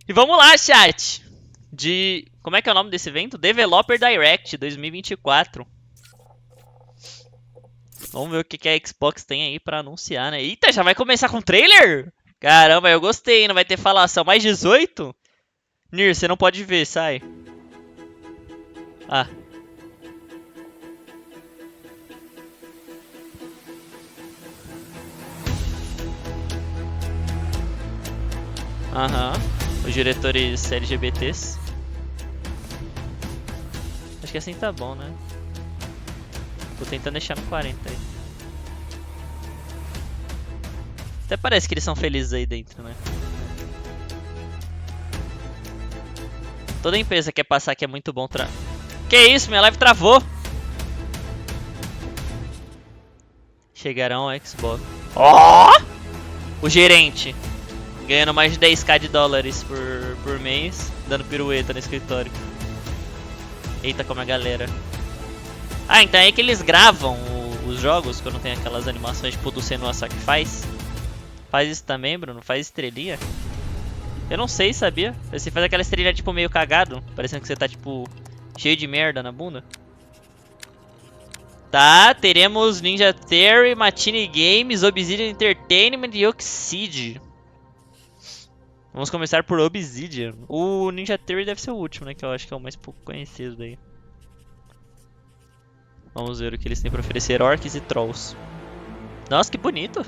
E vamos lá, chat! Como é que é o nome desse evento? Developer Direct 2024. Vamos ver o que a Xbox tem aí pra anunciar, né? Eita, já vai começar com trailer? Caramba, eu gostei, não vai ter falação. Mais 18? Nir, você não pode ver, sai. Ah. Aham. Os diretores LGBTs. Acho que assim tá bom, né? Tô tentando deixar no 40 aí. Até parece que eles são felizes aí dentro, né? Toda empresa quer passar que é muito bom Que isso, minha live travou! Chegarão ao Xbox. Ó! O gerente. Ganhando mais de 10k de dólares por mês. Dando pirueta no escritório. Eita, como a galera. Ah, então é aí que eles gravam os jogos, quando tem aquelas animações tipo do Senua Sacrifice. Faz isso também, Bruno? Faz estrelinha? Eu não sei, sabia? Você faz aquela estrelinha tipo meio cagado, parecendo que você tá tipo cheio de merda na bunda. Tá, teremos Ninja Theory, Matine Games, Obsidian Entertainment e Oxide. Vamos começar por Obsidian. O Ninja Theory deve ser o último, né? Que eu acho que é o mais pouco conhecido daí. Vamos ver o que eles têm pra oferecer. Orcs e Trolls. Nossa, que bonito!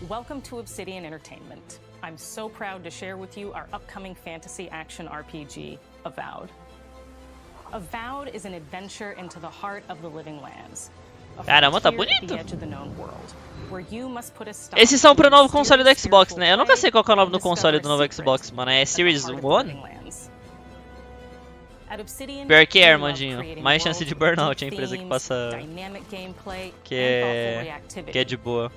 Welcome to Obsidian Entertainment. I'm so proud to share with you our upcoming fantasy action RPG, Avowed. Avowed is an adventure into the heart of the living lands. Caramba, tá bonito! Esses são pro novo console do Xbox, né? Eu nunca sei qual é o nome do console do novo Xbox, mano. É Series 1? Pior que é, Armandinho. Mais chance de burnout a empresa que passa... Que é de boa.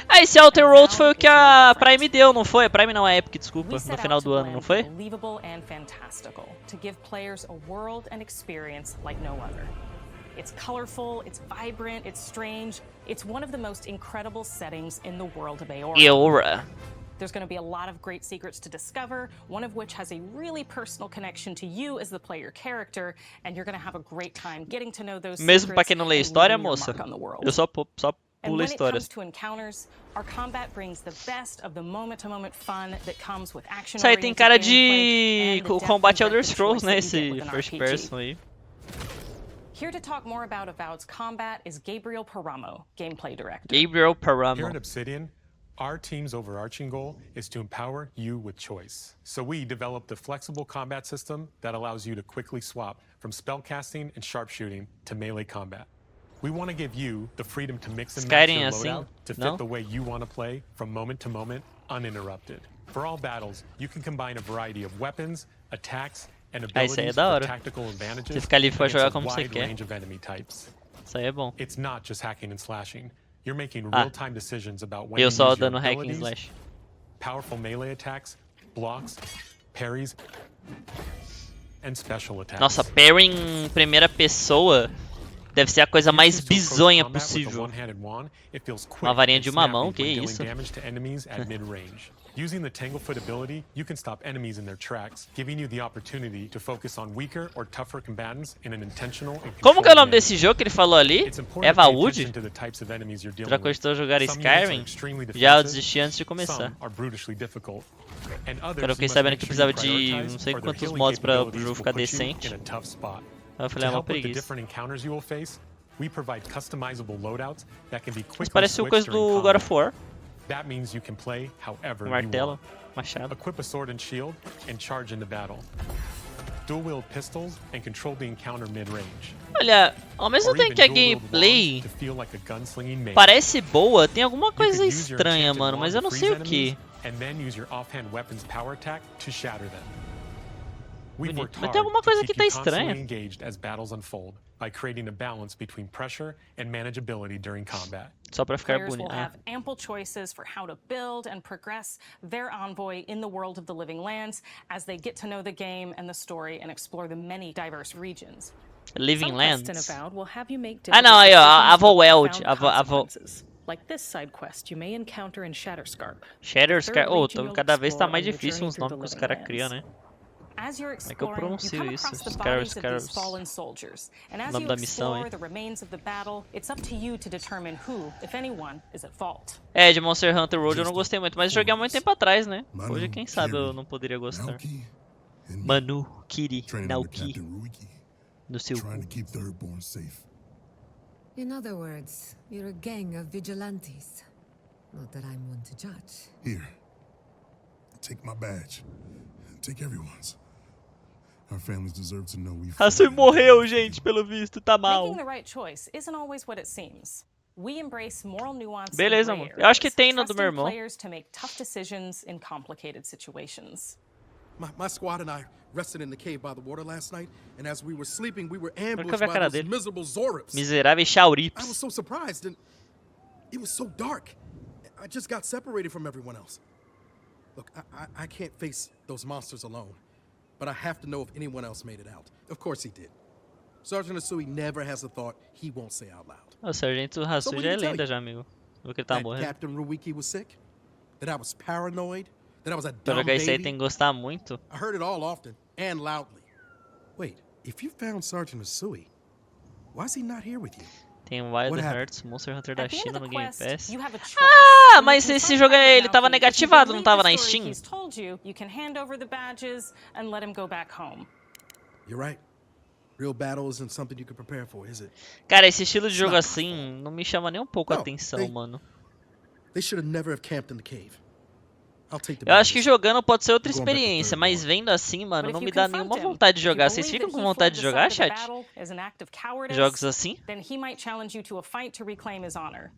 Ah, esse Outer Worlds foi o que a Prime deu, não foi? A Prime não, a Epic, desculpa. No final do ano, não foi? It's colorful, it's vibrant, it's strange. It's one of the most incredible settings in the world of Eora. There's going to be a lot of great secrets to discover, one of which has a really personal connection to you as the player character, and you're going to have a great time getting to know those Mesmo pra quem não lê história, secrets moça. Eu só pulo And histórias. when it comes to encounters, our combat brings the best of the moment-to-moment fun that comes with action. Isso aí tem cara de combate Elder Scrolls, né? Esse first person aí. Here to talk more about Avowed's combat is Gabriel Paramo, gameplay director. Gabriel Paramo. Here at Obsidian, our team's overarching goal is to empower you with choice. So we developed a flexible combat system that allows you to quickly swap from spellcasting and sharpshooting to melee combat. We want to give you the freedom to mix and match your loadout to fit the way you want to play from moment to moment, uninterrupted. For all battles, you can combine a variety of weapons, attacks, isso aí é da hora. Você fica livre pra jogar como você quer. Isso aí é bom. Eu só dando hack and slash. Powerful melee attacks, blocks, parries, and special attacks. Nossa, parry em primeira pessoa deve ser a coisa mais bizonha possível. Uma varinha de uma mão, que isso? Using the Tanglefoot ability, you can stop enemies in their tracks, giving you the opportunity to focus on weaker or tougher combatants in an intentional and Como que é o nome desse jogo que ele falou ali? Evawood? Já costou jogar Skyrim? Já eu desisti antes de começar. Quando eu fiquei sabendo que precisava de não sei quantos mods pra o jogo ficar decente. Aí eu falei, é uma preguiça. Mas parece o coisa do God of War. That means you can play however Martelo, you want. machado. Equip a sword and shield and charge into battle. Dual-wield pistols and control the encounter mid-range. Olha, ao mesmo tempo que a gameplay parece boa, tem alguma coisa estranha, mano, mas eu não sei o que. Bonito. Mas tem alguma coisa que tá estranha. Só pra ficar bonito. Players will have ample choices for how to build and progress their envoy in the world of the living lands as they get to know the game and the story and explore the many diverse regions. Living Lands. Ah não, aí ó, Avowed. like this side quest you may encounter in Shatterscarp. Shatterscarp. Oh, cada vez tá mais difícil os nomes que os caras criam, né? As you're Como é que eu exploring, you pronuncio come isso? across the bodies of these Scarabs. fallen soldiers. And as Nome you da missão, explore hein? the remains of the battle, it's up to you to determine who, if anyone, is at fault. É, de Monster Hunter World eu não gostei muito, mas joguei há muito tempo atrás, né? Hoje, quem sabe eu não poderia gostar. Manu, Kiri, Naoki. No seu cu. In other words, you're a gang of vigilantes. Not that I'm one to judge. Here. Take my badge. Take everyone's. Our families deserve to know we Hasui morreu, gente, pelo visto, tá mal. Making the right choice isn't always what it seems. We embrace moral nuance. Beleza, amor. Eu acho que tem no do meu irmão. Players to make tough decisions in complicated situations. My squad and I rested in the cave by the water last night, and as we were sleeping, we were ambushed ver a by cara those dele. miserable Zorips. Miseráveis I was Chaurips. so surprised, and it was so dark. I just got separated from everyone else. Look, I can't face those monsters alone, but I have to know if anyone else made it out. Of course he did. Sergeant Asui never has a thought he won't say out loud. O Sargento Hasui já é lenda já, amigo. Viu que ele tá That morrendo. Captain Ruiki was sick, that I was paranoid, that I was a Pra dumb jogar isso aí baby. tem que gostar muito. I heard it all often and loudly. Wait, if you found Sergeant Asui, why is he not here with you? Tem Wild What happened? Hearts, Monster Hunter da At the end China of no the Game quest, Pass. you have a choice. Ah, You mas can esse find jogo out ele tava if you negativado, não believe tava the na story Steam? he's told you, you can hand over the badges and let him go back home. You're right. Real battle isn't something you can prepare for, is it? Cara, esse estilo de jogo assim não me chama nem um pouco a Não, atenção, tem- mano. They should have never have camped in the cave. I'll take the Eu acho que badges. jogando pode ser outra Going back to experiência, third mas war. vendo assim, mano, But não if me you dá confront nenhuma him, vontade de if you jogar. Vocês believe ficam that com he vontade de fled the jogar, side of the chat? battle as an act of cowardice, Jogos assim? then he might challenge you to a fight to reclaim his honor.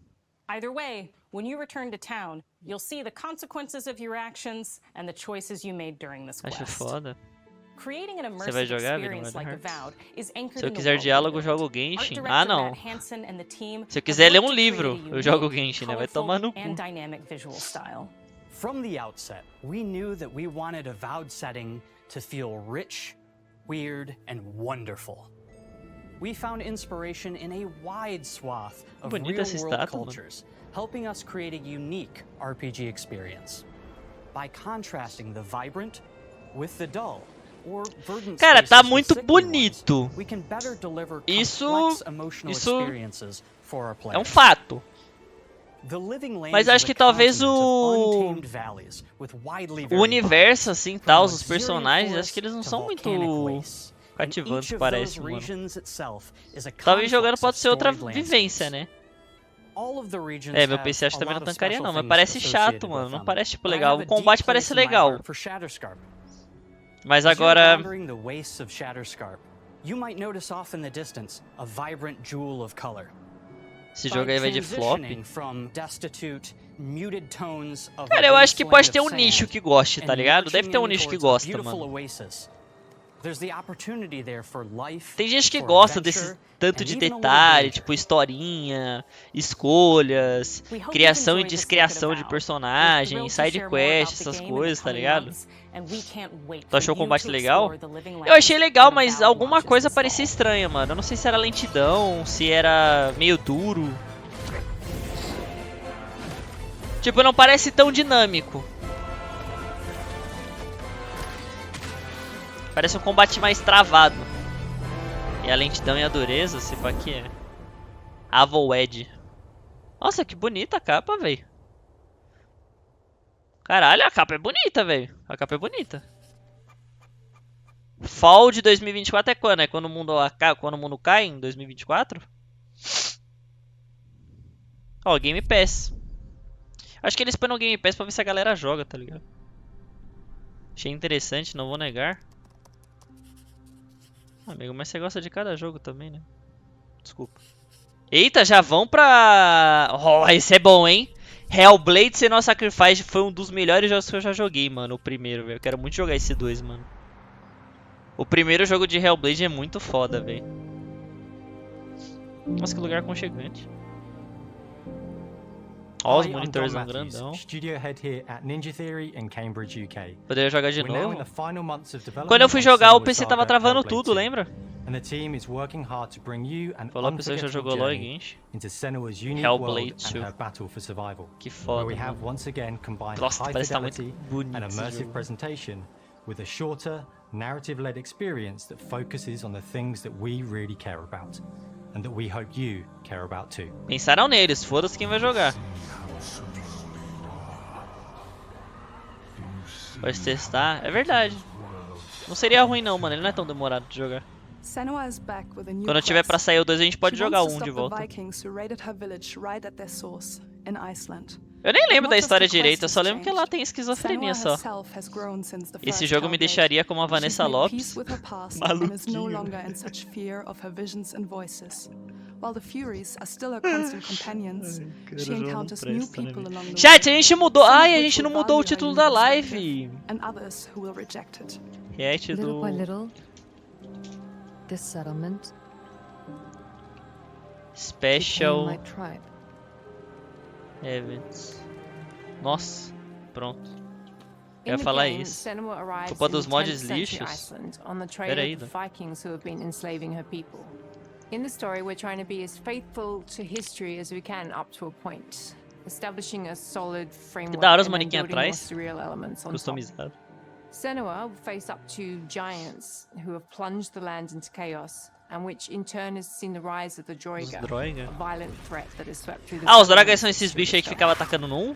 Either way, when you return to town, you'll see the consequences of your actions and the choices you made during this Acho quest. foda. Creating an Você vai immersive jogar, experience Wild like Hearts? Avowed is anchored Se eu in the quiser world diálogo, we eu jogo built. Art Genshin. director Ah, não. Matt Hansen and the team Se eu have quiser ler worked um to create livro, a eu unique, jogo Genshin, né? Vai colorful, tomar no and cu. dynamic visual style. From the outset, we knew that we wanted Avowed setting to feel rich, weird, and wonderful. We found inspiration in a wide swath of Bonita essa real-world estátua, mano. cultures, helping us create a unique RPG experience. By contrasting the vibrant with the dull, or verdant Cara, tá spaces with muito sickly ones, bonito. we can better deliver Isso- complex emotional isso experiences for our É um players. fato. The living lands Mas of acho the que talvez continent of o- untamed valleys with widely O varied universo, assim, tal, os luxuriant personagens, forests acho que eles não to são muito volcanic wastes. And cativantes, each of parece, those mano. regions itself is a Talvez jogando complex pode of ser outra storied vivência, landscapes. né? All of the regions É, meu have PC acho que a também não lot of tancaria special não, mas things parece associated chato, with mano. Não them. parece tipo But I legal. have a O combate deep parece place in my legal. heart for Shatterscarp. Mas As you're agora, wandering the wastes of Shatterscarp, you might notice off in the distance a vibrant jewel of color. esse jogo aí vai de flop. Transitioning from destitute, muted tones of Cara, a eu acho que wasteland pode ter of um nicho sand que goste, tá and ligado? Deve ter um marching nicho que in towards a gosta, beautiful mano. oasis. There's the opportunity there for life, Tem gente que for gosta adventure, desse tanto and de even a little detalhe, danger. tipo historinha, escolhas, We hope criação e you've enjoyed this look at descriação de Avowed. We're personagens, thrilled to side share more about quests, the essas game in the coisas, tá coming ligado? months, and we can't wait Tu for achou o you combate to legal? explore the living Eu achei lands legal, when mas Avowed alguma launches coisa this parecia fall. estranha, mano. Eu não sei se era lentidão, se era meio duro. Tipo, não parece tão dinâmico. Parece um combate mais travado. E a lentidão e a dureza, se pá que é. Avowed. Nossa, que bonita a capa, velho. Caralho, a capa é bonita, velho. A capa é bonita. Fall de 2024 é quando? É quando o mundo cai em 2024? Ó, Game Pass. Acho que eles põem no Game Pass pra ver se a galera joga, tá ligado? Achei interessante, não vou negar. Amigo, mas você gosta de cada jogo também, né? Desculpa. Eita, já vão pra... Oh, esse é bom, hein? Hellblade Senua Sacrifice foi um dos melhores jogos que eu já joguei, mano. O primeiro, velho. Eu quero muito jogar esse 2, mano. O primeiro jogo de Hellblade é muito foda, velho. Nossa, que lugar aconchegante. Ó, os Hi, I'm monitores Don são Matthews, grandão. Studio head here at Ninja Theory in Cambridge, UK. Poderia jogar de We're now in novo. the final months of development Quando eu fui on jogar, o Senua's PC Saga tava travando Hellblade tudo, 2. lembra? and the team is working hard to bring you an Falou a pessoa que já jogou unforgettable LoL, journey gente. into Senua's unique Hellblade world and 2. her battle for survival. Que Where foda, we have mano. once again combined Nossa, high parece que tá muito fidelity bonito and esse immersive jogo. presentation with a shorter, narrative-led experience that focuses on the things that we really care about and that we hope you care about too. Pensaram neles, foda-se quem vai jogar. Pode testar, é verdade. Não seria ruim não, mano, ele não é tão demorado de jogar. Senua is back with a new Quando tiver pra quest. sair o 2, a gente pode She jogar wants to um de stop the volta. Vikings who raided her village right at their source, in Iceland. Eu nem lembro Not da just história the quest direito, eu has só lembro que changed. ela tem esquizofrenia Senua só. herself has grown since the Esse first jogo me Hellblade. deixaria como a She's Vanessa made Lopes. peace with her past and is no Maluquinho. longer in such fear of her visions and voices. While the Furies are still her constant companions, she encounters new people along the way. Chat, a gente mudou. Some of Ai, a which gente não will mudou o value her título da unique live. perspective, and others who will reject it. React Little by do little, this settlement became Special my tribe. Events. Nossa, pronto. Eu In ia the falar game, isso. Senua arrives Culpa in dos 10th mods century lixos. Iceland on the trail Pera aí, of the Dan. Vikings who have been enslaving her people. In the story, we're trying to be as faithful to history as we can up to a point, establishing a solid framework da hora os and then manequim building more atrás. surreal elements on top. Customizado. Senua will face up to giants who have plunged the land into chaos, and which in turn has seen the rise of the Os Droiga, droga. a violent threat that has swept through the Ah, os dragas settlements são esses through bichos the aí que show. ficavam atacando no 1?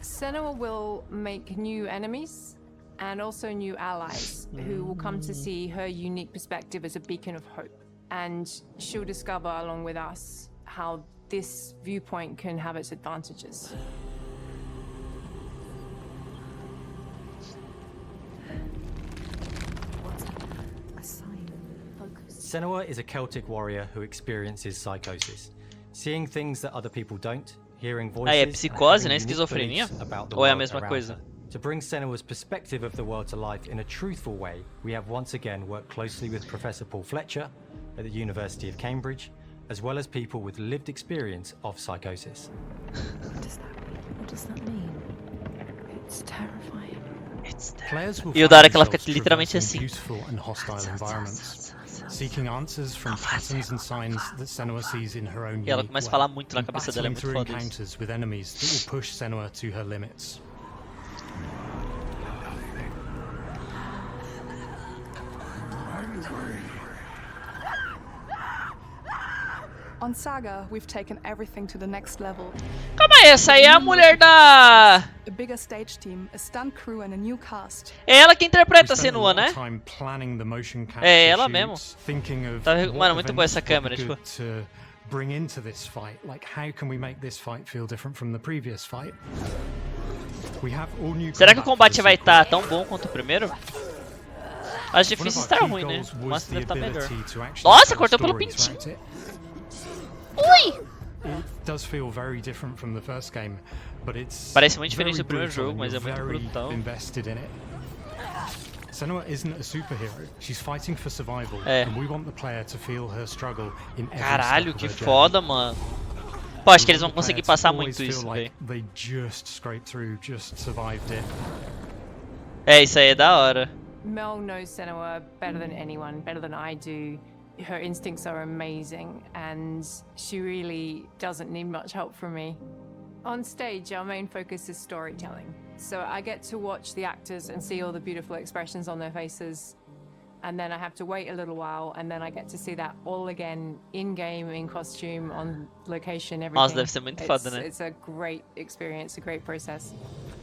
Senua will make new enemies and also new allies who will come to see her unique perspective as a beacon of hope. And she'll discover, along with us, how this viewpoint can have its advantages. A sign. Focus. Senua is a Celtic warrior who experiences psychosis, seeing things that other people don't, hearing voices. Ah, é and psicose, having né? unique Esquizofrenia? beliefs about the Ou é a world mesma around coisa? her. To bring Senua's perspective of the world to life in a truthful way, we have once again worked closely with Professor Paul Fletcher at the University of Cambridge, as well as people with lived experience of psychosis. What does that mean? It's terrifying. Players will E o find da hora que ela fica themselves literalmente traversing assim. beautiful and hostile environments, seeking answers from patterns and signs that Senua sees in her own E ela unique começa a way, falar muito na and cabeça dela, é battling muito through foda isso. encounters with enemies that will push Senua to her limits. On Saga, we've taken everything to the next level. Calma aí, essa aí é a mulher da... A bigger stage team, a stunt crew, and a new cast. É ela que interpreta a We spent a Senua, lot né? of time planning the motion capture É ela shoots, mesmo. thinking of Tá, what mano, muito boa events essa would câmera, be tipo. good to bring into this fight. Like, how can we make this fight feel different from the previous fight? We have all new Será que o combat combate for vai the sequel. estar tão bom quanto o primeiro? Acho One difícil of estar our key ruim, né? goals O was máximo the deve estar melhor. ability to actually Nossa, tell cortou pelo stories pintinho. throughout it. Ui! It does feel very different from the first game, but it's Parece muito diferente very do primeiro brutal jogo, and mas é you're muito very brutal. invested in it. Senua isn't a superhero. She's fighting for survival, É. and we want the player to feel her struggle in every Caralho, step que of her journey. foda, mano. Pô, acho que We eles vão want the player conseguir to passar always muito feel isso, velho. like they just scraped through, just survived it. É, isso aí é da hora. Mel knows Senua better than anyone, better than I do. Her instincts are amazing, and she really doesn't need much help from me. On stage, our main focus is storytelling. So I get to watch the actors and see all the beautiful expressions on their faces. And then I have to wait a little while, and then I get to see that all again in-game, in costume, on location, everything. Nossa, deve ser muito foda, né? It's a great experience, a great process.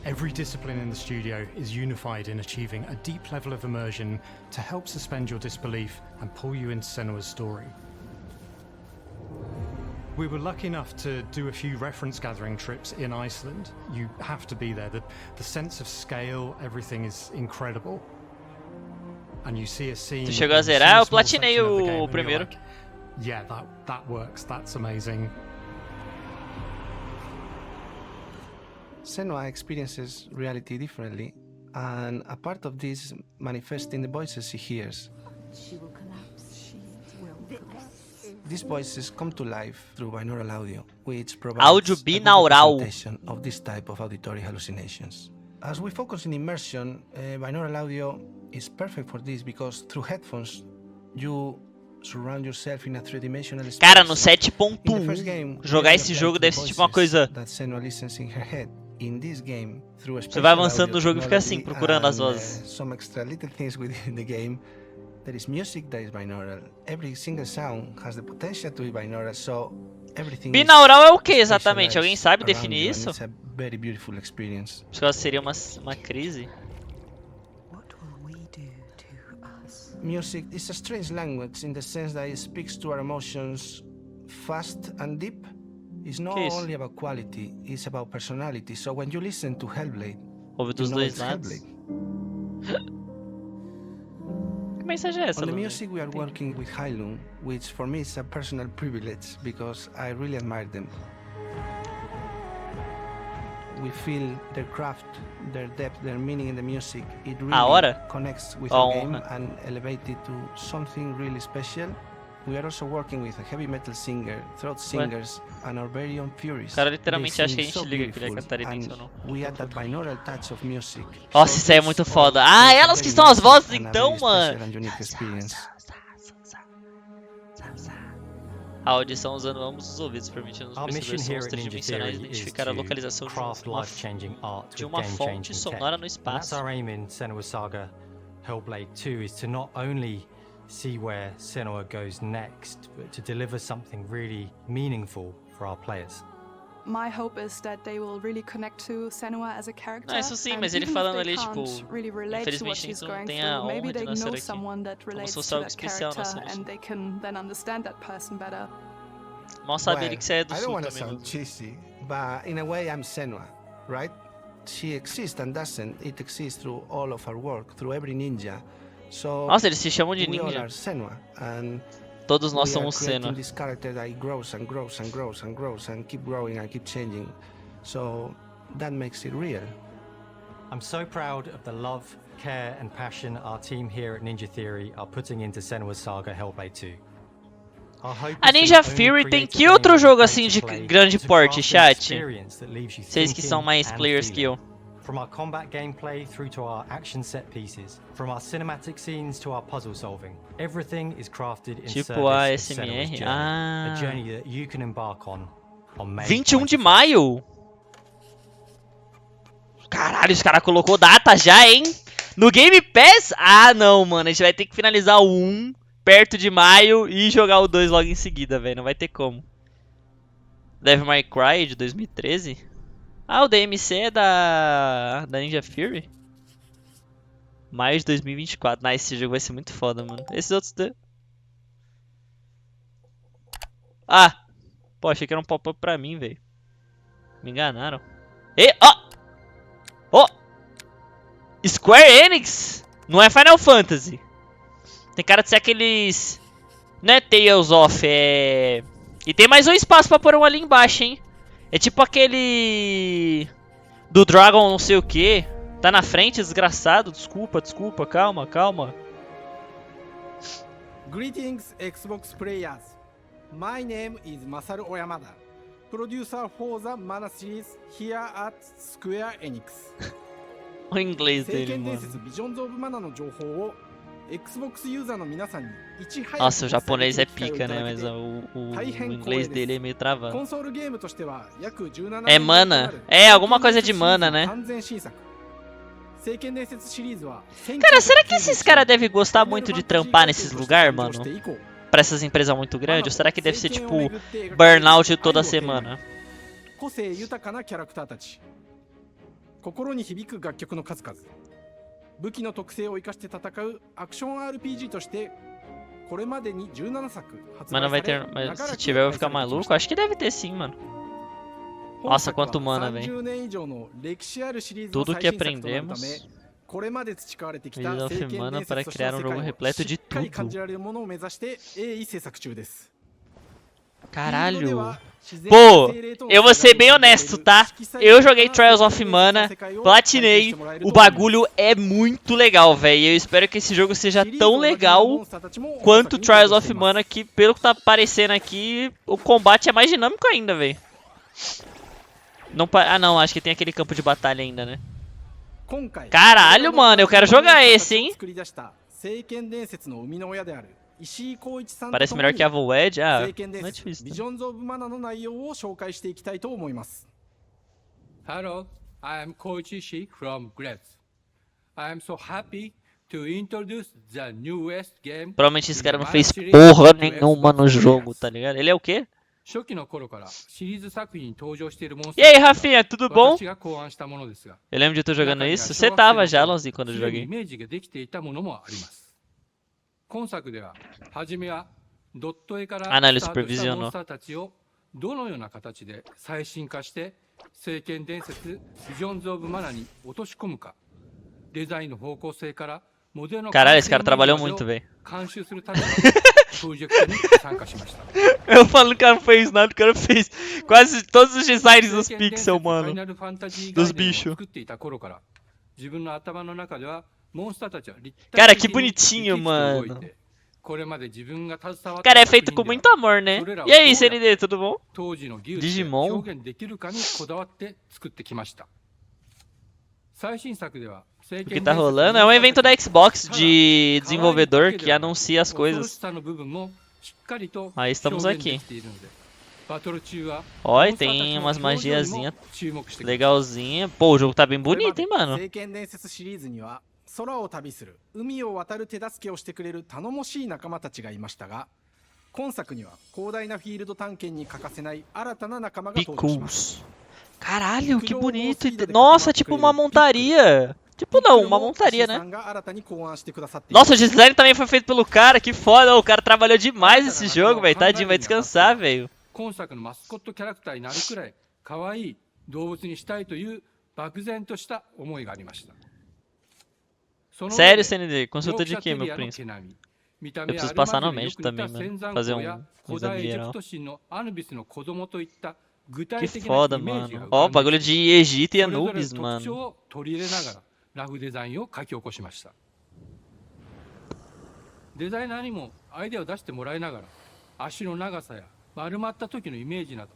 Every discipline in the studio is unified in achieving a deep level of immersion to help suspend your disbelief and pull you into Senua's story. We were lucky enough to do a few reference gathering trips in Iceland. You have to be there. The sense of scale, everything is incredible. And you see a scene. Tu chegou a you see zerar? Eu small platinei section of the o game and you're primeiro. like, yeah, that works. That's amazing. Senua experiences reality differently, and a part of this manifests in the voices she hears. She will collapse. She will collapse. These voices come to life through binaural audio, which provides Áudio a good binaural. representation of this type of auditory hallucinations. As we focus in immersion, binaural audio is perfect for this because through headphones, You surround yourself in a three-dimensional space. Cara, no In the first 7.1, game, jogar you esse apply jogo to deve ser tipo uma voices coisa... that Senua listens in her head. In this game, through a Você vai special avançando no audio jogo e fica assim, technology procurando as and, vozes. some extra little things within the game. There is music that is binaural. Every single sound has the potential to be binaural, so everything Binaural é o que is exatamente? Alguém sabe specialized definir around you, isso? and it's a very beautiful experience. Acho que ela seria uma crise. Music is a strange language in the sense that it speaks to our emotions fast and deep. It's not Que isso? only about quality, it's about personality. So when you listen to Hellblade, Ouve you dos know dois it's lados. Hellblade. Que mensagem é essa, On the Luna? music, we are working with Heilung, which for me is a personal privilege because I really admire them. We feel their craft, their depth, their meaning in the music. It really Ahora? connects with Oh, our game honra. and elevates it to something really special. We are also working with a heavy metal singer, throat singers, and our very own Furies. O cara literalmente They acha que a sing gente so liga que ele é beautiful, catarinense and ou não. we add that binaural touch of music. Nossa, So isso aí é this muito all foda. creates Ah, a elas que very são as immersive vozes and a então, very mano. special and unique experience. A audição usando ambos os ouvidos, permitindo-nos Our perceber mission here sons at Ninja tridimensionais e Theory is identificar a to localização craft life-changing art de with uma fonte game-changing sonora tech. no And that's espaço. our aim in Senua Saga Hellblade 2, is to not only see where Senua goes next, but to deliver something really meaningful for our players. My hope is that they will really connect to Senua as a character. Não, isso sim, and mas ele even if falando they ali, tipo, can't really relate to what infelizmente she's não going tem a through, maybe honra de they nascer know aqui. someone that Como relates se fosse to algo that especial na character solução. and they can then understand that person better. Mal saber que você é do I don't sul want to também. sound cheesy, but in a way I'm Senua, right? She exists and doesn't. It exists through all of our work, through every ninja. So Nossa, eles se chamam de we all ninja. are Senua, and Todos nós we are somos creating Senua. this character that grows and grows and grows and grows and keep growing and keep changing. So that makes it real. I'm so proud of the love, care and passion our team here at Ninja Theory are putting into Senua Saga Hellblade 2. Our hope A is to Ninja not only Fury create tem a que game outro that's jogo great assim to de play, grande but to porte, craft an chat? experience that leaves you Vocês que são thinking mais and players que feeling. eu. From our combat gameplay through to our action set pieces, from our cinematic scenes to our puzzle solving, everything is crafted in Tipo service of ASMR? Senua's journey, Ah. a journey that you can embark on May 21 de 21st. maio? Caralho, os caras colocou data já, hein? No Game Pass? Ah, não, mano. A gente vai ter que finalizar o 1 perto de maio e jogar o 2 logo em seguida, velho. Não vai ter como. Devil May Cry de 2013? Ah, o DMC é da Ninja Fury? Maio de 2024. Nice, esse jogo vai ser muito foda, mano. Esses outros... Ah! Pô, achei que era um pop-up pra mim, velho. Me enganaram. E, ó! Ó! Square Enix! Não é Final Fantasy. Tem cara de ser aqueles... Não é Tales of, é... E tem mais um espaço pra pôr um ali embaixo, hein? É tipo aquele... Do Dragon não sei o que. Tá na frente, desgraçado. Desculpa, desculpa. Calma, calma. Greetings, Xbox players. My name is Masaru Oyamada, producer for the Mana series here at Square Enix. O inglês 聖 dele, 剣伝 mano.説 ビジョンズ・オブ・マナの情報を Xbox ユーザーの皆さんにいち早く Nossa, o お伝 japonês え é できる機会を pica, いた né? だけ Mas て o 大変 inglês 光栄 dele é です meio コ travado. ンソールゲームとしては約17 É 年ぶりと mana? なる É, alguma coisa de mana, né? 完全新作聖剣伝説シリーズは Cara, será que esses caras devem gostar muito de trampar nesses lugares, mano? Pra essas empresas muito grandes? Ou será que deve ser tipo burnout toda semana? 個性豊かなキャラクターたち心に響く楽曲の数々武器の特性を生かして戦うアクション RPG としてこれまでに17作発 Mas não 売 vai され ter. Mas 長ら se く tiver, eu vou 愛 ficar されてきま maluco? した Acho que deve ter sim, mano. 本 Nossa, 作は quanto mana, velho. 30年以上の歴史あるシリーズの Tudo 最 que 新作となるため aprendemos これまで培われてきた Visa 聖 of 剣 Mana 伝 para 説としての criar um 世 jogo 界を repleto し de っかり感 tudo. じられるものを目指して鋭意制作中です Caralho. Pô, eu vou ser bem honesto, tá? Eu joguei Trials of Mana, platinei, o bagulho é muito legal, velho. Eu espero que esse jogo seja tão legal quanto Trials of Mana, que pelo que tá aparecendo aqui, o combate é mais dinâmico ainda, velho. Não Ah não, acho que tem aquele campo de batalha ainda, né? Caralho, mano, eu quero jogar esse, hein? 聖剣伝説の生みの親である石井浩一さんと Parece 共 melhor に que a Voed. Ah, 聖剣伝 não é 説 difícil. ビ Né? ジョンズ・オブ・マナの内容を紹介していきたいと思います。 Hello, I am Koichi Ishii from Grez. I am so happy to introduce the newest game. Provavelmente esse cara não fez series porra to nenhuma no Xbox jogo, players. tá ligado? Ele é o quê? 初期の頃からシリーズ作品に登場しているモンス E ター aí, たちは Rafinha, tudo bom? 私が考案したものですが、 Eu lembro de tu jogando 中には isso. 小 Você 学生 tava の já, 頃 Lonzinho, quando eu すでにイ joguei. メージができていたものもあります。今作では初めはドット絵からス Ah, タ não, ele ートしたモ supervisionou. ンスターたちをどのような形で最新化して聖剣伝説ビジョンズ・オブ・マナに落とし込むか、デザインの方向性からモデルの Caralho, esse cara trabalhou muito, velho. 監修するためのプロジェクトに参加しました。 Eu falo que o cara não fez nada, o cara fez quase todos os designs dos pixels, mano. Dos bichos. Cara, que bonitinho, mano. Cara, é feito com muito amor, né? E aí, CND, tudo bom? Digimon? O que tá rolando é um evento da Xbox de desenvolvedor que anuncia as coisas. Aí estamos aqui. Ó, e tem umas magiazinhas legalzinha. Pô, o jogo tá bem bonito, hein, mano. 空を旅する海を渡る手助けをしてくれる頼もしい仲間たちがいましたが、今作には広大なフィールド探検に欠かせない新たな仲間が登場します。 Caralho, que bonito. Nossa, tipo uma montaria. Tipo não, uma montaria, né? Nossa, o design também foi feito pelo cara, que foda. O cara trabalhou demais nesse jogo, velho. Tadinho, vai descansar, velho. 今作のマスコットキャラクターになるくらい可愛い動物にしたいという漠然とした思いがありました。 Sério, CND, consulta de quê, meu príncipe? Eu preciso passar no médico também, mano. Fazer um exame geral. Que foda, mano. Ó, bagulho de Egito e Anubis, mano. ラフデザインを書き起こしました。デザイナーにもアイデアを出してもらいながら、足の長さや丸まった時のイメージなど、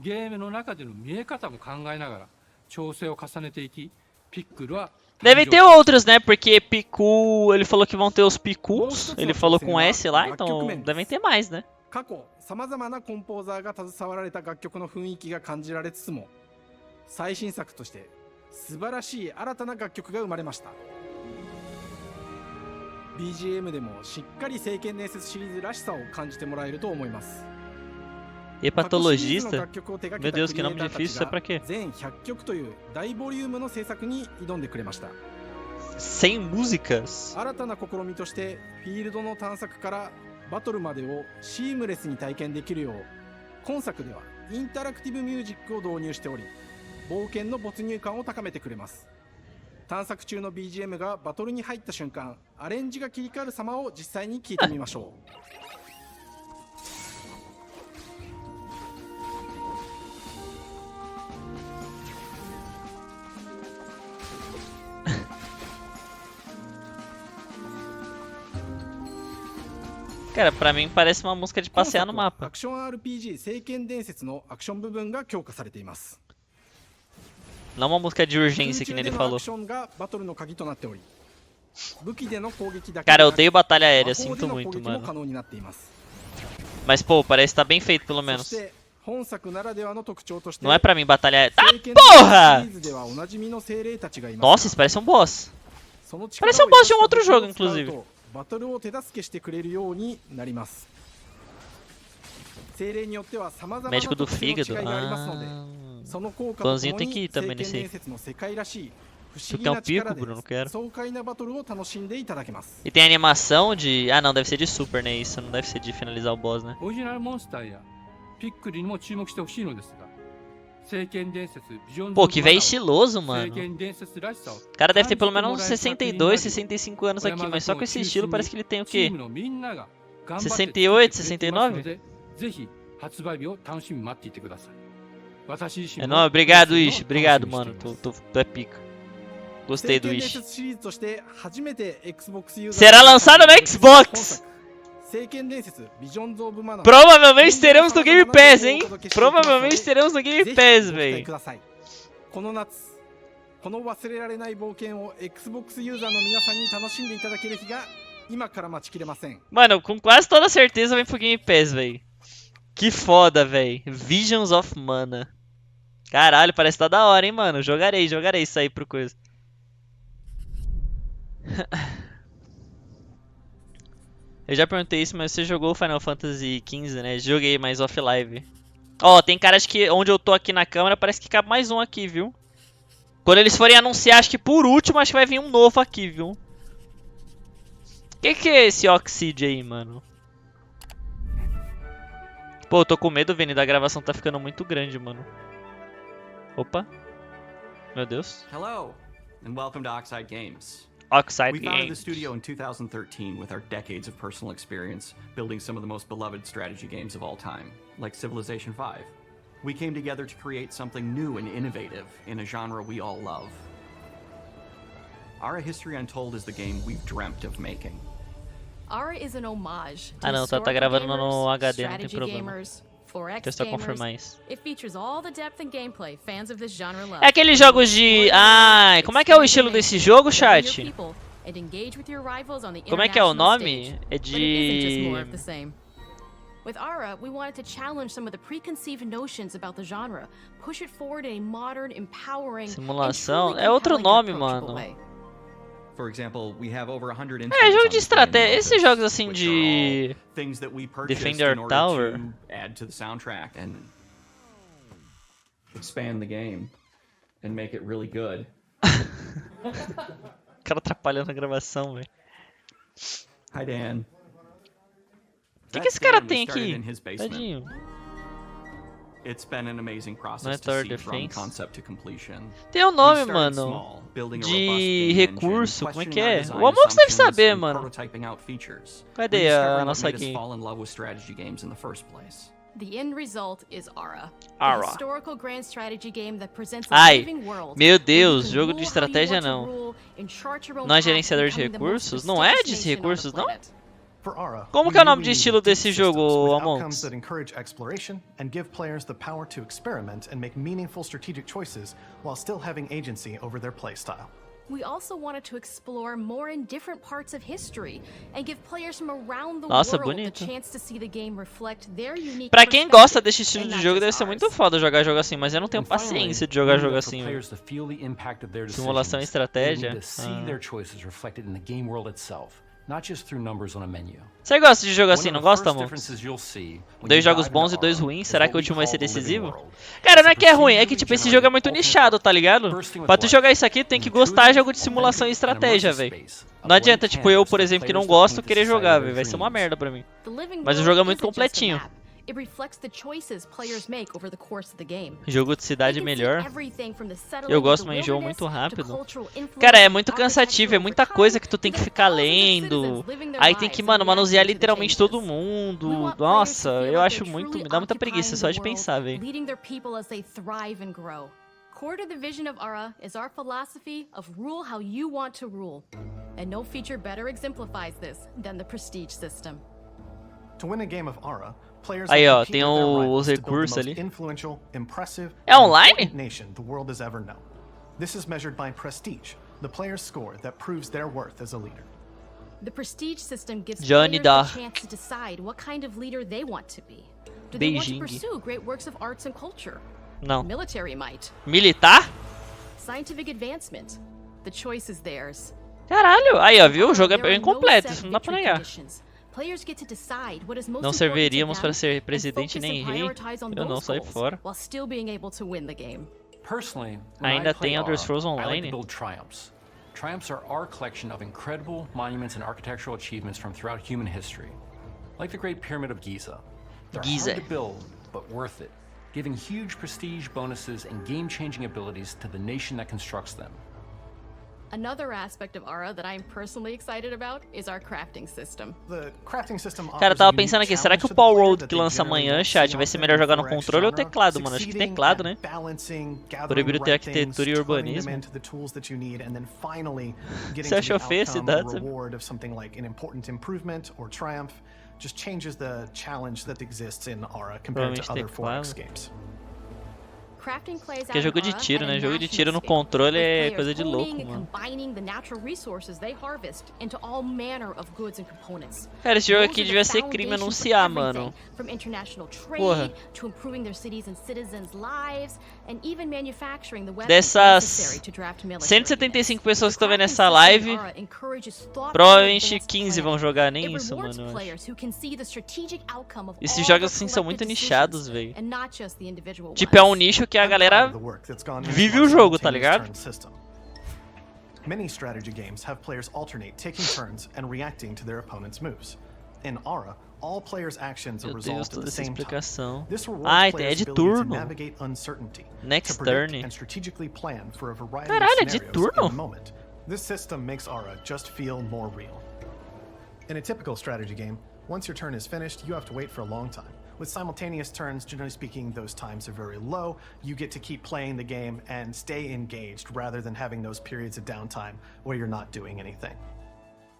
ゲームの中での見え方も考えながら調整を重ねていき、ピックルは Devem ter outros, né? Porque Picu, ele falou que vão ter os Picus. Ele falou com S lá, então devem ter mais, né? 過去さまざまなコンポーザーが携わられた楽曲の雰囲気が感じられつつも、最新作として素晴らしい新たな楽曲が生まれました。 BGM でもしっかり聖剣伝説シリーズらしさを感じてもらえると思います。 Hepatologista? Meu Deus, que nome difícil, isso é pra quê? 全100曲という大ボリュームの制作に挑んでくれました。 100 músicas? 新たな試みとしてフィールドの探索からバトルまでをシームレスに体験できるよう、今作ではインタラクティブミュージックを導入しており、冒険の没入感を高めてくれます。探索中の BGM がバトルに入った瞬間、アレンジが切り替わる様を実際に聞いてみましょう。 Cara, pra mim parece uma música de passear no mapa. アクション RPG 聖剣伝説のアクション部分が強化されています。 Não uma música de urgência que nem ele falou. Cara, eu odeio batalha aérea, sinto muito, mano. Mas pô, parece que tá bem feito pelo menos. Não é pra mim batalha aérea. Tá, porra! Nossa, isso parece um boss. Parece um boss de um outro jogo, inclusive. Médico do fígado. O Lonzinho tem que ir também nesse aí. Tu quer um pico, Bruno? Não quero. E tem animação de... Ah não, deve ser de super, né? Isso não deve ser de finalizar o boss, né? Pô, que velho estiloso, mano. O cara deve ter pelo menos uns 62, 65 anos aqui, mas só com esse estilo parece que ele tem o quê? 68, 69? É, não, obrigado, Ishi. Obrigado, mano. Tu é pica. Gostei do Ishi. Será lançado no Xbox! Provavelmente teremos no Game Pass, hein? Provavelmente teremos no Game Pass, véi. この夏、この忘れられない冒険を Xbox ユーザーの皆さんに楽しんでいただける日が Mano, com quase toda certeza vem pro Game Pass, velho. Que foda, velho. Visions of Mana. Caralho, parece que tá da hora, hein, mano. Jogarei isso aí pro coisa. Eu já perguntei isso, mas você jogou Final Fantasy XV, né? Joguei, mas off-live. Ó, tem caras que onde eu tô aqui na câmera parece que cabe mais um aqui, viu? Quando eles forem anunciar, acho que por último, acho que vai vir um novo aqui, viu? Que é esse Oxide aí, mano? Pô, eu tô com medo, Vini, da gravação tá ficando muito grande, mano. Opa. Meu Deus. Hello, and welcome to Oxide Games. Oxide We founded the Games. studio in 2013 with our decades of personal experience building some of the most beloved strategy games of all time, like Civilization V. We came together to create something new and innovative in a genre we all love. Our History Untold is the game we've dreamt of making. Ara is an homage to Ah não, tá historical gravando gamers, no HD, não tem strategy problema. gamers, 4X Deixa eu só gamers. confirmar isso. It features all the depth and gameplay fans of this genre love. É aqueles jogos de... Ai, como é que é o estilo desse jogo, chat? And engage with your rivals on the Como é que é o international nome? stage. É But it isn't just more de... of the same. With Ara, we wanted to challenge some of the preconceived notions about the genre, push it forward in a modern, empowering, Simulação? É outro nome, mano. For example, we have over 100 É, jogo de estratégia. Esses jogos assim de... things that we purchased Defender in order Tower. to add to the soundtrack and expand the game and make it really good. O cara atrapalhando a gravação, velho. Hi, Dan. O que esse cara tem aqui? Tadinho. It's been an amazing Não é process to Tower see from Defense? concept to completion. Tem um nome, We started mano. small, building a robust De game recurso, engine, como é que questioning our é? design O Amox deve assumptions saber, and mano. prototyping out features. Cadê Rediscovering a what nossa made us game? fall in love with strategy games in the first place. The end result is Ara. Ara. A historical grand strategy game that presents a Ai, living world. meu where you Deus, can jogo rule de how you estratégia want to não. rule and chart your own Não é path, gerenciador de becoming the most recursos? Não é prestigious de nation on the recursos, não? planet. For Ara, Como we que é o nome really de need estilo deep desse systems jogo, with Amonks? outcomes that encourage exploration and give players the power to experiment and make meaningful strategic choices while still having agency over their playstyle. We also wanted to explore more in different parts of history and give players from around the Nossa, world the bonito. chance to see the game reflect their unique Pra quem gosta perspective desse estilo and de not jogo, just deve ser ours. muito foda jogar jogo assim, mas eu não tenho paciência de jogar jogo assim, velho. Simulação e estratégia? See their choices reflected in the game world itself, not just through numbers on a menu. Você gosta de jogo assim, One não of the gosta, first amor? differences you'll see when Dois you jogos dive bons e into dois Ara ruins, is será what que o we último vai call ser the living decisivo? world. Cara, não é que é ruim, é que tipo, esse jogo é muito nichado, tá ligado? Pra tu jogar isso aqui, tem que gostar de jogo de simulação e estratégia, velho. Não adianta, tipo, eu, por exemplo, que não gosto, querer jogar, velho. Vai ser uma merda pra mim. The living Mas o world jogo é muito isn't just a completinho. map. It reflects the choices players make over the course of the game. Jogo de cidade You can see melhor. everything from the settling Eu of gosto, the mas enjoo wilderness muito to rápido. cultural influence Cara, é of muito cansativo, é architectural muita overtones coisa que tu tem to que the ficar thousands of lendo. citizens living their Aí tem que, lives mano, and manusear reacting to the literalmente changes. todo mundo. We want players to Nossa, feel eu like acho they're muito. truly Me dá muita preguiça occupying só the de world, pensar, velho. leading their people as they thrive and grow. Core to the vision of Ara is our philosophy of rule how you want to rule. And no feature better exemplifies this than the prestige system. To win a game of Ara, players Aí, will ó, compete tem with their os rivals to build the recursos most ali. influential, impressive, É online? important nation the world has ever known. This is measured by prestige, the player's score that proves their worth as a leader. The prestige system gives Johnny players Dar. the chance to decide what kind of leader they want to be. Do they want to Beijing. pursue great works of arts and culture? Não. Military might. Militar? Scientific advancement. The choice is theirs. Caralho, aí ó, viu? O jogo é There are bem no completo, set isso não dá pra victory negar. conditions. Players get to decide what is most Não important to serviríamos them para ser and presidente focus nem and rei. prioritize on Eu não those saio goals, fora. while still being able to win the game. Personally, when Ainda I play tem Elder Ara, Scrolls I like Online? to build triumphs. Triumphs are our collection of incredible monuments and architectural achievements from throughout human history. Like the Great Pyramid of Giza. They're Giza. hard to build, but worth it, giving huge prestige bonuses and game-changing abilities to the nation that constructs them. Another aspect of Ara that I'm personally excited about is our crafting system. The crafting system Cara, eu offers tava a unique pensando aqui, será que o challenge to the Power player Road that que they lança generally amanhã, won't chat, see vai ser often melhor in jogar no 4X controle ou genre, teclado, mano? Acho que succeeding teclado, at né? balancing, gathering Proibido the ter right things, arquitetura e turning them urbanismo. into the tools that you need, and then finally getting Você to achou the feia a outcome, cidade? a reward of something like an important improvement or triumph, just changes the challenge that exists in Ara compared to Provavelmente other 4X teclado. games. Que é jogo de tiro, né? Jogo de tiro no controle é coisa de louco, mano. Cara, esse jogo aqui devia ser crime anunciar, mano. Porra. Dessas 175 pessoas que estão vendo essa live, provavelmente 15 vão jogar, nem isso, mano. Esses jogos assim são muito nichados, velho. Tipo, é um nicho que a galera vive o jogo, tá ligado? Many strategy games have players alternate taking turns and reacting to their opponent's moves. In Aura, all players' actions are resolved at the same time. This rewards players' ability to navigate uncertainty, to predict and strategically plan for a variety of scenarios in the moment. This system makes Aura just feel more real. In a typical strategy game, once your turn is finished, you have to wait for a long time. With simultaneous turns, generally speaking, those times are very low. You get to keep playing the game and stay engaged rather than having those periods of downtime where you're not doing anything.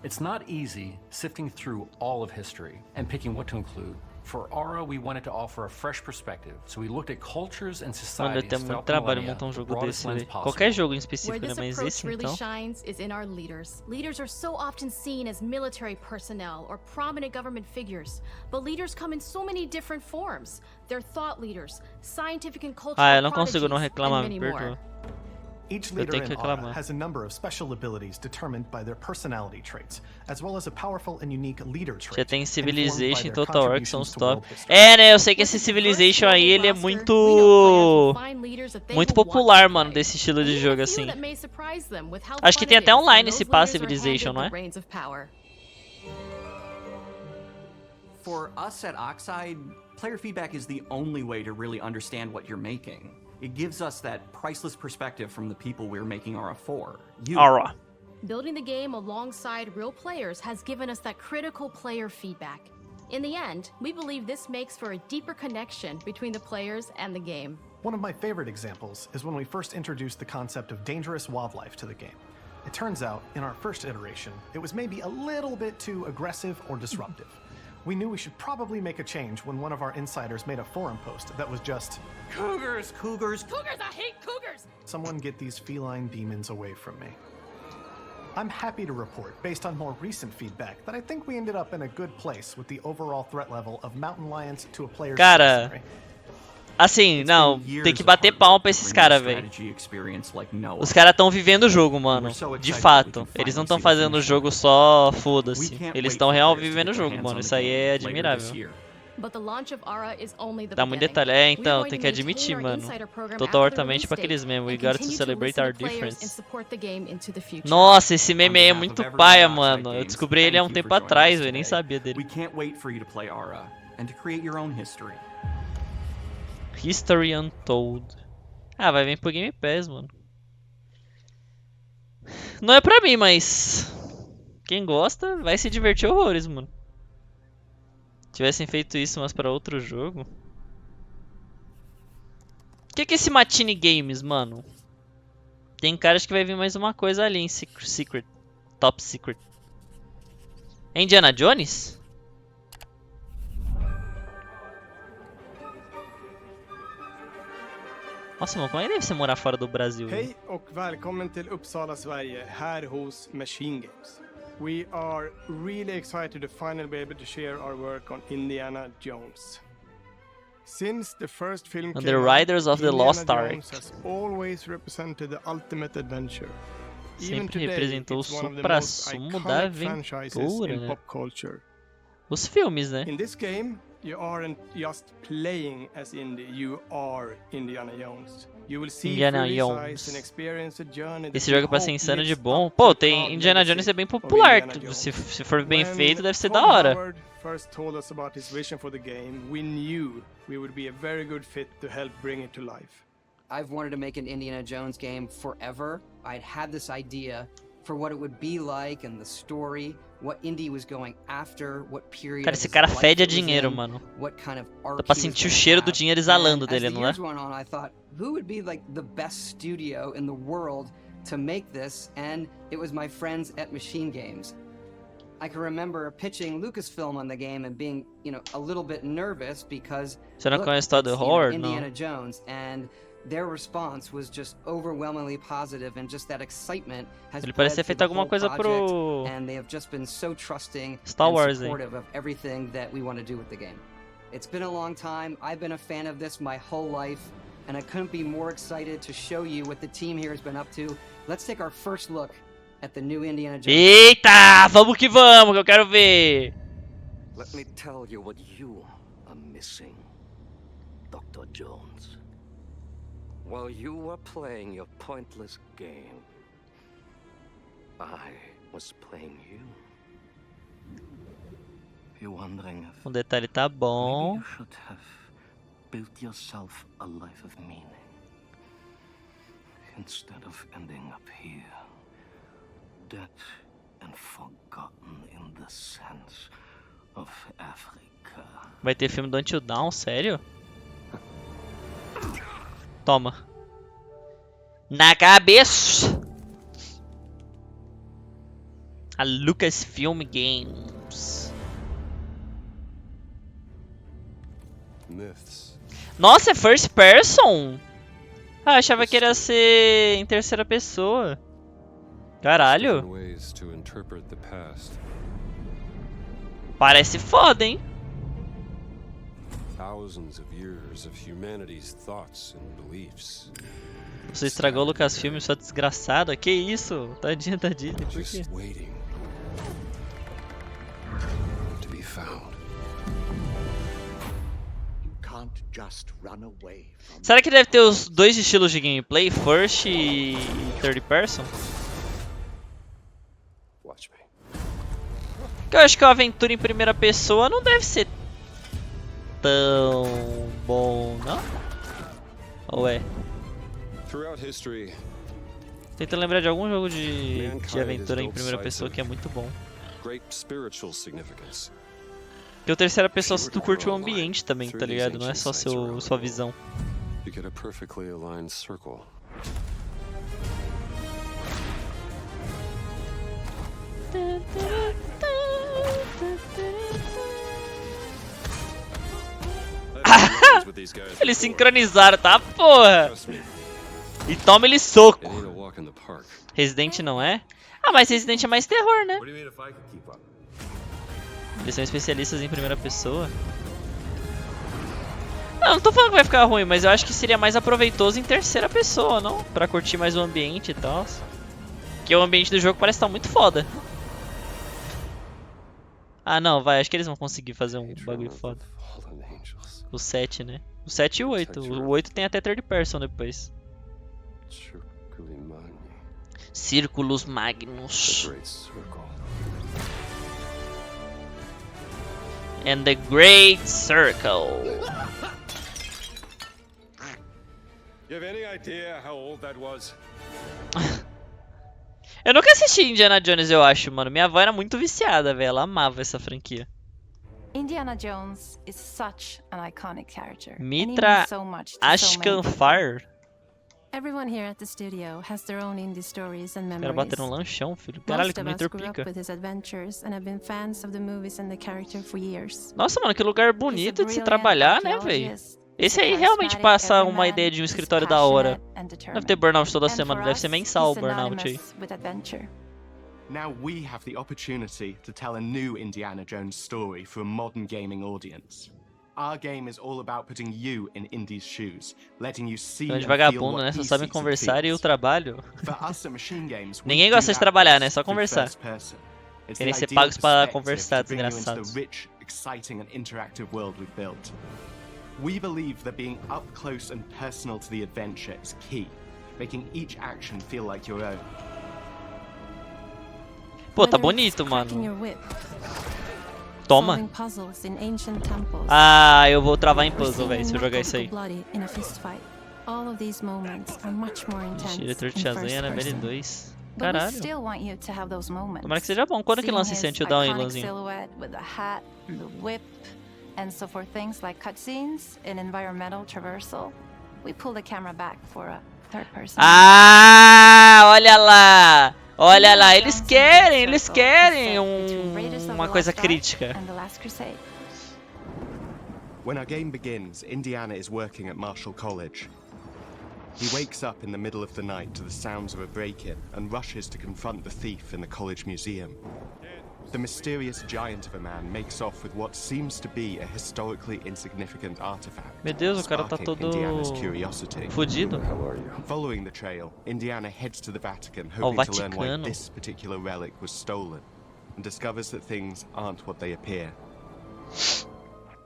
It's not easy sifting through all of history and picking what to include. For Aura, we wanted to offer a fresh perspective, so we looked at cultures and societies throughout the millennia. Mano, tem muito trabalho montar um jogo desse, velho. Qualquer jogo em específico, né? Mas esse, então. Where this approach really shines is in our leaders. Leaders are so often seen as military personnel or prominent government figures, but leaders come in so many different forms. They're thought leaders, scientific and cultural eu não consigo não reclamar, me perdoa. Each leader in Aura has a number of special abilities determined by their personality traits, as well as a powerful and unique leader trait. Já tem Civilization e Total War que são os top. É, né? Eu sei que esse Civilization aí, ele é muito popular, mano, desse estilo de jogo, assim. Acho que tem até online esse pass Civilization, não é? For us at Oxide, player feedback is the only way to really understand what you're making. It gives us that priceless perspective from the people we're making Aura for. Aura. Building the game alongside real players has given us that critical player feedback. In the end, we believe this makes for a deeper connection between the players and the game. One of my favorite examples is when we first introduced the concept of dangerous wildlife to the game. It turns out, in our first iteration, it was maybe a little bit too aggressive or disruptive. We knew we should probably make a change when one of our insiders made a forum post that was just Cougars, cougars, cougars, I hate cougars! Someone get these feline demons away from me. I'm happy to report, based on more recent feedback, that I think we ended up in a good place with the overall threat level of mountain lions to a player's citizenry. Assim, não, tem que bater palma pra esses caras, velho. Os caras estão vivendo o jogo, mano. De fato. Eles não estão fazendo o jogo só foda-se. Eles estão realmente vivendo o jogo, mano. Isso aí é admirável. Dá muito detalhe. É, então, tem que admitir, mano. Totalmente pra aqueles memes. We got to celebrate our difference. Nossa, esse meme aí é muito paia, mano. Eu descobri ele há um tempo atrás, velho. Nem sabia dele. We can't wait for you to play Aura and to create your own history. History Untold. Ah, vai vir pro Game Pass, mano. Não é pra mim, mas quem gosta vai se divertir horrores, mano. Tivessem feito isso, mas pra outro jogo. O que é esse Matine Games, mano? Tem caras que vai vir mais uma coisa ali em Secret. Top Secret. É Indiana Jones? Nossa, mano, como é que deve ser morar fora do Brasil? Hej och välkommen till Uppsala, Sverige, här hos Machine Games. We are really excited to finally be able to share our work on Indiana Jones. Since the first film came out, Riders of the Lost Ark has always represented the ultimate adventure. Sempre representou o supra-sumo da aventura, né? Os filmes, né? In this game, you aren't just playing as Indy, you are Indiana Jones. You will see Indiana Jones. And experience a journey. Esse jogo é pra ser insano de bom. Pô, tem Indiana Jones é bem popular. Se for bem feito, deve ser da hora. First told us about his vision for the game, we knew we would be a very good fit to help bring it to life. I've wanted to make an Indiana Jones game forever. I'd had this idea for what it would be like and the story, what Indy was going after, what period. Cara, esse cara fede a dinheiro, mano. Dá pra sentir o cheiro do dinheiro exalando dele, não é? As the years went on, I thought, who would be like the best studio in the world to make this? And it was my friends at Machine Games. I can remember pitching Lucasfilm on the game and being, a little bit nervous because você não conhece todo o horror, Indiana Jones, and Their response was just overwhelmingly positive, and just that excitement has Ele parece ter bled feito through the alguma whole coisa project, pro and they have just been so trusting Star and Wars, supportive of everything that we want to do with the game. It's been a long time. I've been a fan of this my whole life, and I couldn't be more excited to show you what the team here has been up to. Let's take our first look at the new Indiana Jones. Eita, vamos que eu quero ver. Let me tell you what you are missing, Dr. Jones. While you were playing your pointless game, I was playing you. You're wondering if O detalhe tá bom. you should have built yourself a life of meaning instead of ending up here, dead and forgotten in the sense of Africa. Vai ter filme do Untitled Dawn, sério? Toma. Na cabeça. A Lucasfilm Games. Myths. Nossa, é first person? Ah, achava que ia ser em terceira pessoa. Caralho. Ways to interpret the past. Parece foda, hein? Thousands of years of humanity's thoughts and beliefs. Você estragou o Lucasfilm, sua desgraçada. Que isso? Tadinha da Disney, por quê? Just waiting to be found. You can't just run away from. Será que deve ter os dois estilos de gameplay? First e third person? Watch me. Eu acho que a aventura em primeira pessoa não deve ser tão bom, não? Ou é? Throughout history, Tentando lembrar de algum jogo de aventura em primeira pessoa que é muito bom. great spiritual significance. Porque o terceira pessoa se tu curte o ambiente também, tá ligado? Não é só sua visão. You get a perfectly aligned circle. Eles sincronizaram, tá, porra? E toma ele soco. Resident não é? Ah, mas Resident é mais terror, né? Eles são especialistas em primeira pessoa. Não tô falando que vai ficar ruim, mas eu acho que seria mais aproveitoso em terceira pessoa, não? Pra curtir mais o ambiente e tal. Porque o ambiente do jogo parece estar muito foda. Ah, não, vai. Acho que eles vão conseguir fazer um bagulho foda. O 7, né? O 7 e o 8. O 8 tem até third person depois. Círculos Magnus. And the Great Circle. You have any idea how old that was? Eu nunca assisti Indiana Jones, eu acho, mano. Minha avó era muito viciada, velho. Ela amava essa franquia. Indiana Jones is such an iconic character. Mitra Ashkanfire. Everyone here at the studio has their own indie stories and memories. Quero bater um lanchão, filho. Caralho, que Mitra grew up pica. with his adventures and have been fans of the movies and the character for years. Nossa, mano, que lugar bonito de se trabalhar, né, velho? Esse aí realmente passa uma ideia de um escritório da hora. Deve ter burnout toda semana, deve ser mensal o burnout aí. Now we have the opportunity to tell a new Indiana Jones story for a modern gaming audience. Our game is all about putting you in Indy's shoes, letting you see Então de and feel vagabundo, what né? he Só sabem sees and conversar e o feels. trabalho. For us at Machine Games, we Ninguém do gosta de that trabalhar, né? best Só through conversar. first person. It's Querem the ser ideal pagos para perspective conversar, to bring you into desgraçados. the rich, exciting and interactive world we've built. We believe that being up close and personal to the adventure is key, making each action feel like your own. Pô, tá bonito, mano. Toma. Ah, eu vou travar em puzzle, velho, se eu jogar isso aí. Diretor de Shazam, né? BL2. Caralho. Tomara que seja bom. Quando que lança esse Until Dawn, Ilanzinho? And so for things like cutscenes and environmental traversal, we pull the camera back for a third person. Ah, olha lá. Olha lá, eles querem uma coisa crítica. When our game begins, Indiana is working at Marshall College. He wakes up in the middle of the night to the sounds of a break-in and rushes to confront the thief in the college museum. The mysterious giant of a man makes off with what seems to be a historically insignificant artifact. Meu Deus, o cara tá todo fudido. Following the trail, Indiana heads to the Vatican, hoping to learn why this particular relic was stolen, and discovers that things aren't what they appear.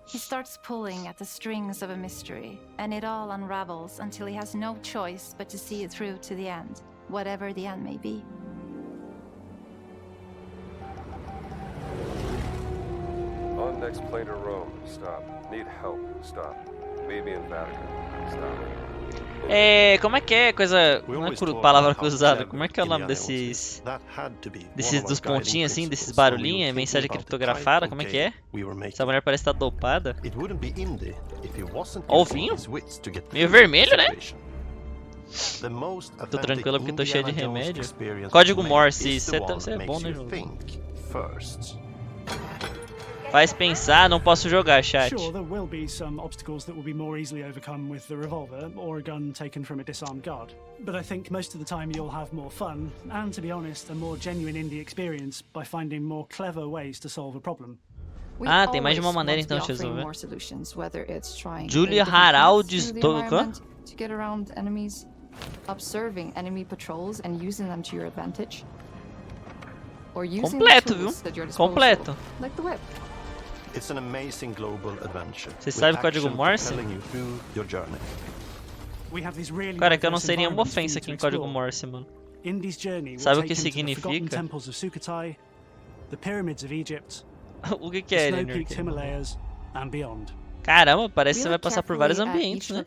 He starts pulling at the strings of a mystery, and it all unravels until he has no choice but to see it through to the end, whatever the end may be. On next plane to Rome. Stop. Need help. Stop. Meet me in Vatican. Stop. Como é que é coisa... Não é palavra cruzada, como é que é o nome desses... Desses dos pontinhos assim, desses barulhinhos, mensagem criptografada, como é que é? Essa mulher parece estar dopada. Ó o vinho? Meio vermelho, né? Tô tranquilo porque tô cheio de remédio. Código Morse, isso é bom, né, jogo? Faz pensar, não posso jogar, chat. Sure, there will be some obstacles that will be more easily overcome with the revolver or a gun taken from a disarmed guard. But I think most of the time you'll have more fun and, to be honest, a more genuine indie experience by finding more clever ways to solve a problem. Ah, tem mais de uma maneira então de resolver. Julia Haraldes do to get around enemies, observing enemy patrols and using them to your advantage. Or using completo, viu? Completo. Like the whip. It's an amazing global adventure. Você sabe o código Morse? Cara, é que eu não sei nenhuma ofensa aqui em código Morse, mano. Sabe o que significa? O que é ele? Caramba, parece que você vai passar por vários ambientes, né?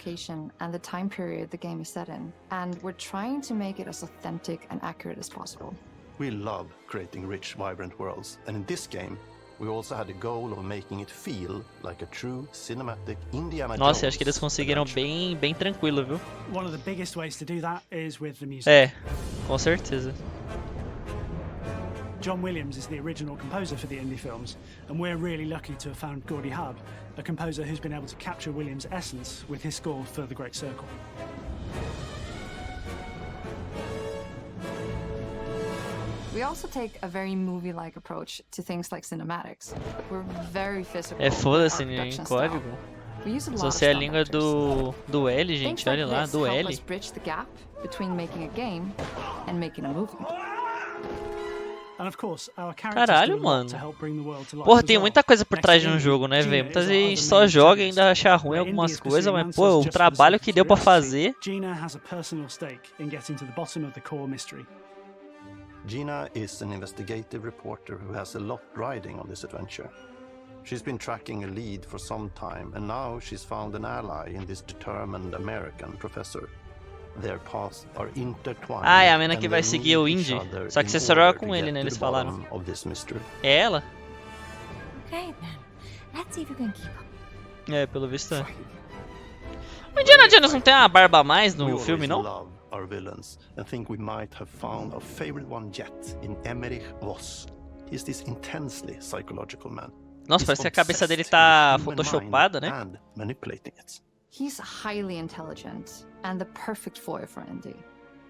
And the time period the game is set in, and we're trying to make it as authentic and accurate as possible. We love creating rich, vibrant worlds, and in this game, we also had the goal of making it feel like a true cinematic Indiana Jones. Nossa, acho que eles conseguiram bem tranquilo, viu? One of the biggest ways to do that is with the music. É, com certeza. John Williams is the original composer for the indie films, and we're really lucky to have found Gordy Hub, a composer who's been able to capture Williams' essence with his score for The Great Circle. We also take a very movie-like approach to things like cinematics. We're very physical. É foda-se em código. Se você é a língua do L, gente, olha lá, do L. Bridge the gap between making a game and making a movie. Caralho, mano. Porra, tem muita coisa por trás de um jogo, né, velho? Muitas vezes a gente só joga e ainda acha ruim algumas coisas, mas, pô, o trabalho que deu pra fazer. Gina is an investigative reporter who has a lot riding on this adventure. She's been tracking a lead for some time, and now she's found an ally in this determined American professor. Their paths are intertwined. Ah, é a menina que vai seguir o Indy. Só que você só joga com ele, né? Eles falaram. É ela? Okay, then. Let's see if you can keep up. É, pelo visto é. O Indiana Jones não tem uma barba a mais no filme, não? Our villains and think we might have found our favorite one yet in Emmerich Voss. He's this intensely psychological man. Nossa, parece que a cabeça dele tá photoshopada, né? He's highly intelligent and the perfect foil for Indy.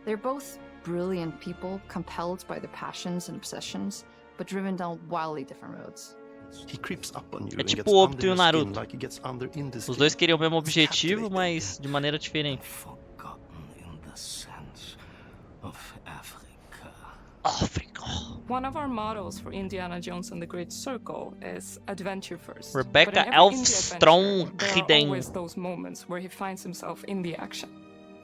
They're both brilliant people compelled by their passions and obsessions, but driven down wildly different roads. He creeps up on you é tipo o Obito e o Naruto. Os dois queriam o mesmo objetivo, mas de maneira diferente. Africa. One of our models for Indiana Jones and the Great Circle is adventure first. Rebecca Elfstrong. There are always those moments where he finds himself in the action.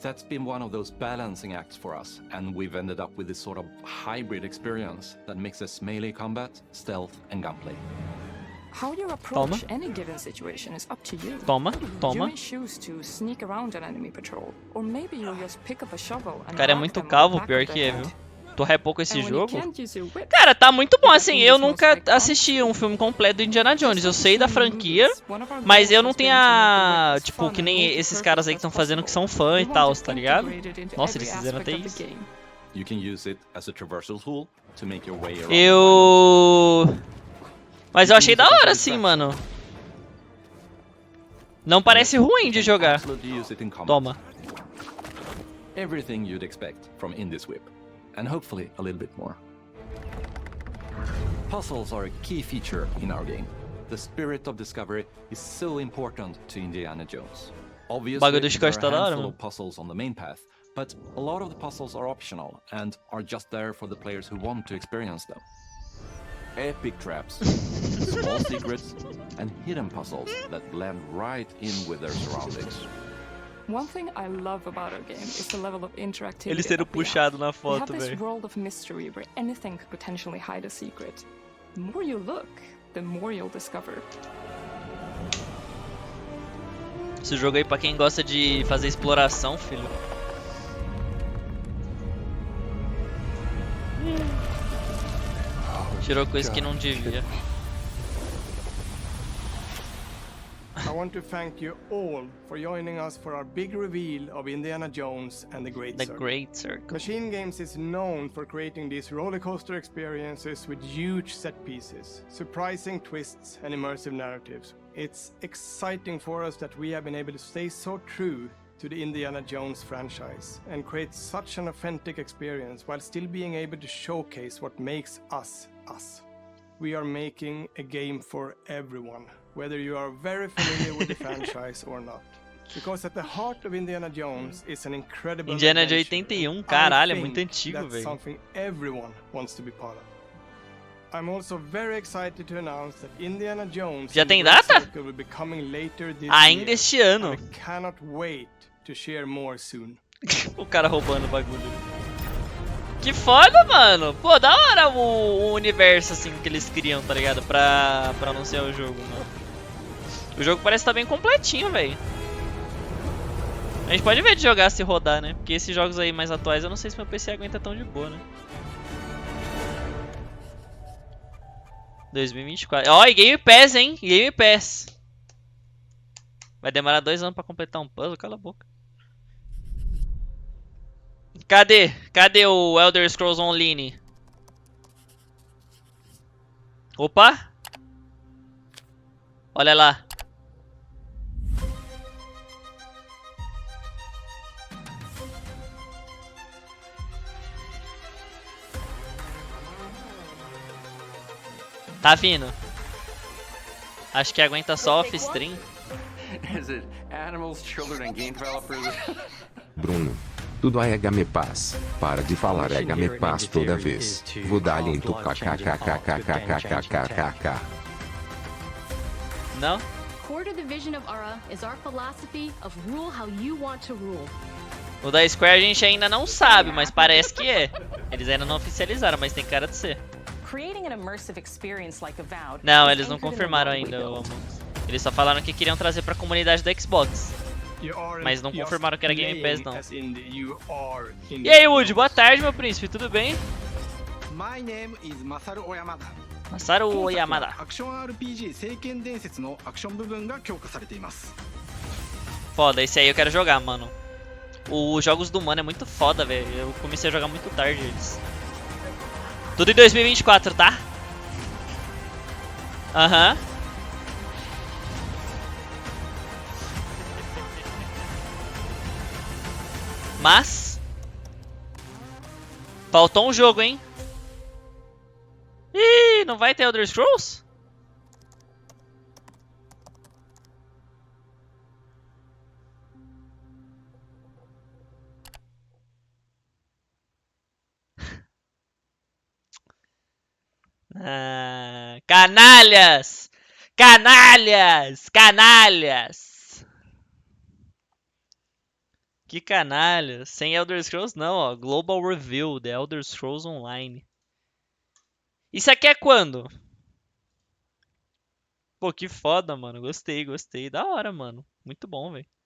That's been one of those balancing acts for us, and we've ended up with this sort of hybrid experience that mixes melee combat, stealth, and gunplay. How you approach any given situation is up to you. You may choose to sneak around an enemy patrol, or maybe you'll just pick up a shovel and cara é muito calvo, pior que é, viu? Tu hypou com esse jogo? Cara, tá muito bom, assim, eu nunca assisti um filme completo do Indiana Jones, eu sei da franquia, mas eu não tenho a... tipo, que nem esses caras aí que estão fazendo que são fã e tal, tá ligado? Nossa, eles fizeram até isso. Mas eu achei da hora, assim, mano. Não parece ruim de jogar. Toma. Everything you'd expect from Indie Whip, and hopefully a little bit more. Puzzles are a key feature in our game. The spirit of discovery is so important to Indiana Jones. Obviously, there are a handful of puzzles on the main path, but a lot of the puzzles are optional and are just there for the players who want to experience them. Epic traps, small secrets, and hidden puzzles that blend right in with their surroundings. One thing I love about our game is the level of interactivity. Ele sendo puxado na We foto, have this velho. world of mystery where anything could potentially hide a secret. The more you look, the more you'll discover. Esse jogo aí pra quem gosta de fazer exploração, filho. Tirou coisa que não devia. I want to thank you all for joining us for our big reveal of Indiana Jones and the Great Circle. Great Circle. Machine Games is known for creating these roller coaster experiences with huge set pieces, surprising twists, and immersive narratives. It's exciting for us that we have been able to stay so true to the Indiana Jones franchise and create such an authentic experience while still being able to showcase what makes us us. We are making a game for everyone, whether you are very familiar with the franchise or not. Because at the heart of Indiana Jones is an incredible Indiana de adventure. 81, caralho, é I muito think antigo, that's velho. something everyone wants to be part of. I'm also very excited to announce that Indiana Jones Já and tem the Great data? Circle will be coming later this Ainda year. este ano. I cannot wait to share more soon. O cara roubando o bagulho. Que foda, mano. Pô, da hora o universo assim que eles criam, tá ligado? Pra anunciar o jogo, mano. O jogo parece estar bem completinho, velho. A gente pode ver de jogar se rodar, né? Porque esses jogos aí mais atuais eu não sei se meu PC aguenta tão de boa, né? 2024. Ó, e Game Pass, hein? Game Pass. Vai demorar 2 anos pra completar um puzzle, cala a boca. Cadê? Cadê o Elder Scrolls Online? Opa! Olha lá. Tá vindo. Acho que aguenta só off-stream. Is it animals, children, and game developers? Bruno. Tudo é Game Pass. Para de falar é Game Pass toda vez. Vou dar lento kkkkkkkkkkkkk. Não? Core to the vision of Ara is our philosophy of rule how you want to rule. O da Square a gente ainda não sabe, mas parece que é. Eles ainda não oficializaram, mas tem cara de ser. Creating an immersive experience like Avowed. Não, eles não confirmaram ainda. Eles só falaram que queriam trazer pra comunidade do Xbox. Mas não confirmaram que era Game Pass, não. E aí, Woody, boa tarde, meu príncipe, tudo bem? My name is Masaru Oyamada. Masaru Oyamada. アクション RPG 聖剣伝説のアクション部分が強化されています。 Foda, esse aí eu quero jogar, mano. Os jogos do Mano é muito foda, velho. Eu comecei a jogar muito tarde eles. Tudo em 2024, tá? Aham. Mas faltou um jogo, hein? Ih, não vai ter Elder Scrolls? Ah, canalhas! Canalhas! Canalhas! Que canalhas! Sem Elder Scrolls não, ó. Global Review, The Elder Scrolls Online. Isso aqui é quando? Pô, que foda, mano. Gostei, gostei. Da hora, mano. Muito bom, velho.